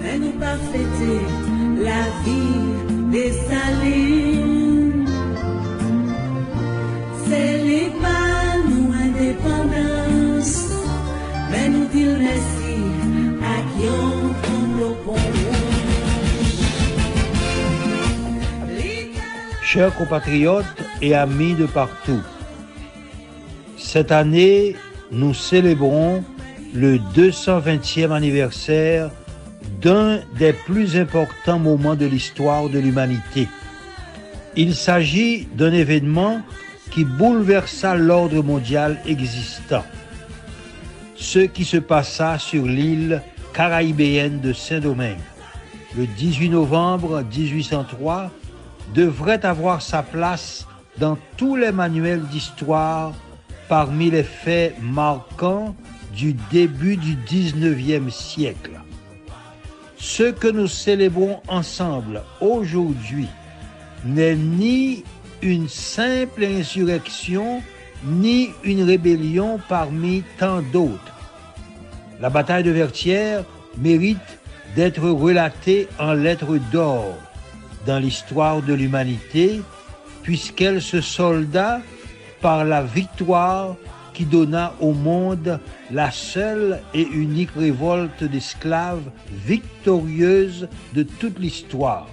mais nous pas fêter la vie des salines. C'est les pas nous indépendance, mais nous dire merci à qui on propose. Chers compatriotes et amis de partout, cette année, nous célébrons le 220e anniversaire d'un des plus importants moments de l'histoire de l'humanité. Il s'agit d'un événement qui bouleversa l'ordre mondial existant. Ce qui se passa sur l'île caraïbéenne de Saint-Domingue le 18 novembre 1803 devrait avoir sa place dans tous les manuels d'histoire parmi les faits marquants du début du 19e siècle. Ce que nous célébrons ensemble aujourd'hui n'est ni une simple insurrection, ni une rébellion parmi tant d'autres. La bataille de Vertières mérite d'être relatée en lettres d'or dans l'histoire de l'humanité, puisqu'elle se solda par la victoire qui donna au monde la seule et unique révolte d'esclaves victorieuse de toute l'histoire.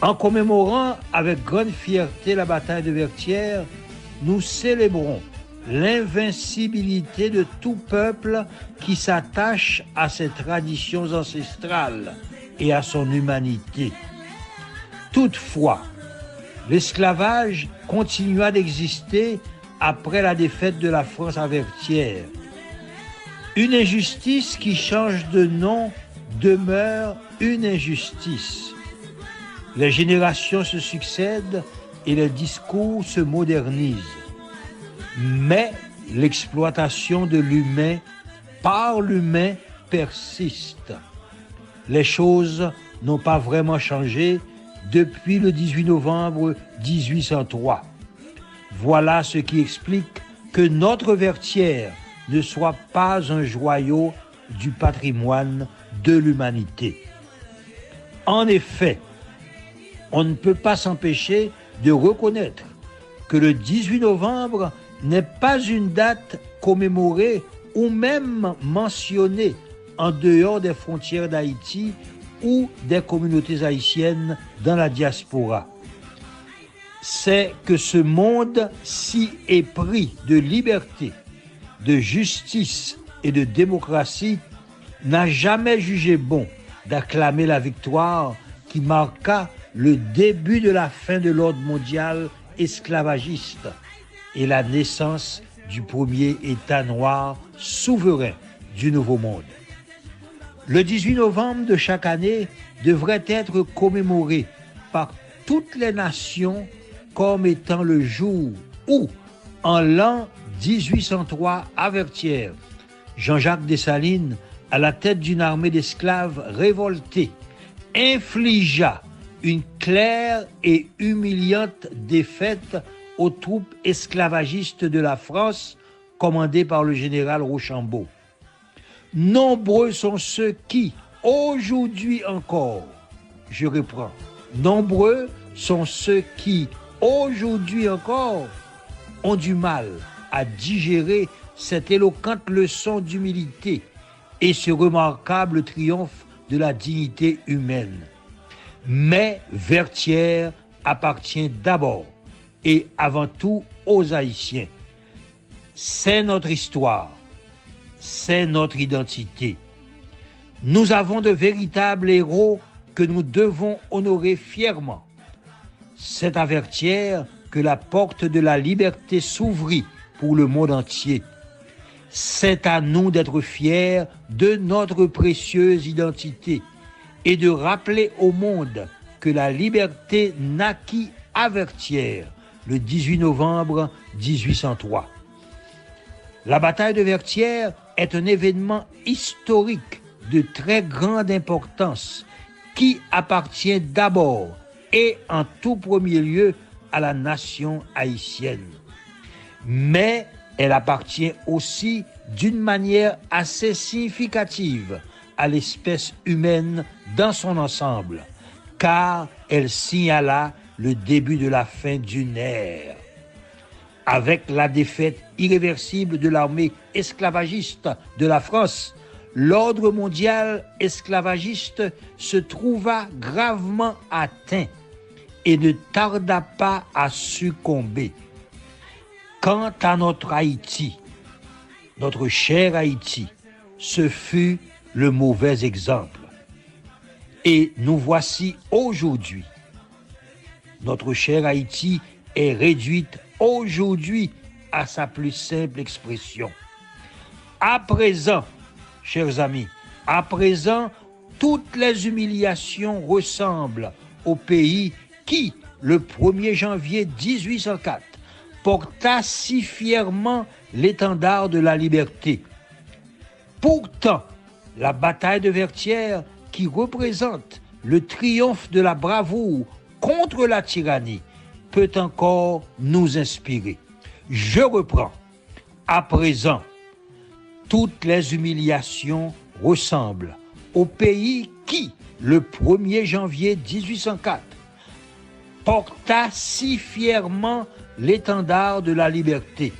En commémorant avec grande fierté la bataille de Vertières, nous célébrons l'invincibilité de tout peuple qui s'attache à ses traditions ancestrales et à son humanité. Toutefois, l'esclavage continua d'exister après la défaite de la France à Vertières. Une injustice qui change de nom demeure une injustice. Les générations se succèdent et les discours se modernisent. Mais l'exploitation de l'humain par l'humain persiste. Les choses n'ont pas vraiment changé depuis le 18 novembre 1803. Voilà ce qui explique que notre Vertières ne soit pas un joyau du patrimoine de l'humanité. En effet, on ne peut pas s'empêcher de reconnaître que le 18 novembre n'est pas une date commémorée ou même mentionnée en dehors des frontières d'Haïti ou des communautés haïtiennes dans la diaspora. C'est que ce monde si épris de liberté, de justice et de démocratie n'a jamais jugé bon d'acclamer la victoire qui marqua le début de la fin de l'ordre mondial esclavagiste et la naissance du premier État noir souverain du Nouveau Monde. Le 18 novembre de chaque année devrait être commémoré par toutes les nations comme étant le jour où, en l'an 1803 à Vertières, Jean-Jacques Dessalines, à la tête d'une armée d'esclaves révoltés, infligea une claire et humiliante défaite aux troupes esclavagistes de la France commandées par le général Rochambeau. Nombreux sont ceux qui, aujourd'hui encore, je reprends, nombreux sont ceux qui, aujourd'hui encore, ont du mal à digérer cette éloquente leçon d'humilité et ce remarquable triomphe de la dignité humaine. Mais Vertières appartient d'abord et avant tout aux Haïtiens. C'est notre histoire, c'est notre identité. Nous avons de véritables héros que nous devons honorer fièrement. C'est à Vertières que la porte de la liberté s'ouvrit pour le monde entier. C'est à nous d'être fiers de notre précieuse identité et de rappeler au monde que la liberté naquit à Vertières le 18 novembre 1803. La bataille de Vertières est un événement historique de très grande importance qui appartient d'abord et en tout premier lieu à la nation haïtienne. Mais elle appartient aussi d'une manière assez significative à l'espèce humaine dans son ensemble, car elle signala le début de la fin d'une ère. Avec la défaite irréversible de l'armée esclavagiste de la France, l'ordre mondial esclavagiste se trouva gravement atteint et ne tarda pas à succomber. Quant à notre Haïti, notre cher Haïti, ce fut le mauvais exemple. Et nous voici aujourd'hui. Notre cher Haïti est réduite aujourd'hui à sa plus simple expression. À présent, chers amis, à présent, toutes les humiliations ressemblent au pays qui, le 1er janvier 1804, porta si fièrement l'étendard de la liberté. Pourtant, la bataille de Vertières, qui représente le triomphe de la bravoure contre la tyrannie, peut encore nous inspirer. Je reprends. À présent, toutes les humiliations ressemblent au pays qui, le 1er janvier 1804, porta si fièrement l'étendard de la liberté.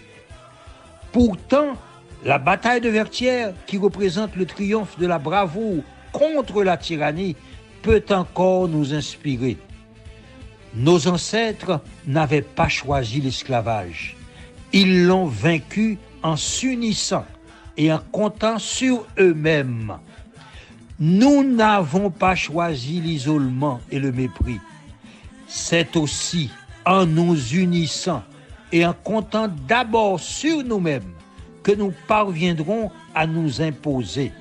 Pourtant, la bataille de Vertières, qui représente le triomphe de la bravoure contre la tyrannie, peut encore nous inspirer. Nos ancêtres n'avaient pas choisi l'esclavage. Ils l'ont vaincu en s'unissant et en comptant sur eux-mêmes. Nous n'avons pas choisi l'isolement et le mépris. C'est aussi en nous unissant et en comptant d'abord sur nous-mêmes que nous parviendrons à nous imposer.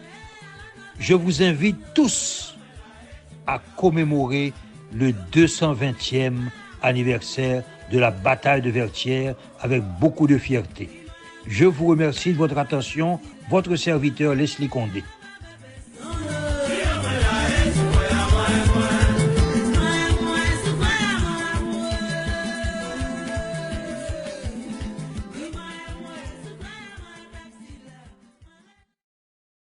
Je vous invite tous à commémorer le 220e anniversaire de la bataille de Vertières avec beaucoup de fierté. Je vous remercie de votre attention, votre serviteur Leslie Condé.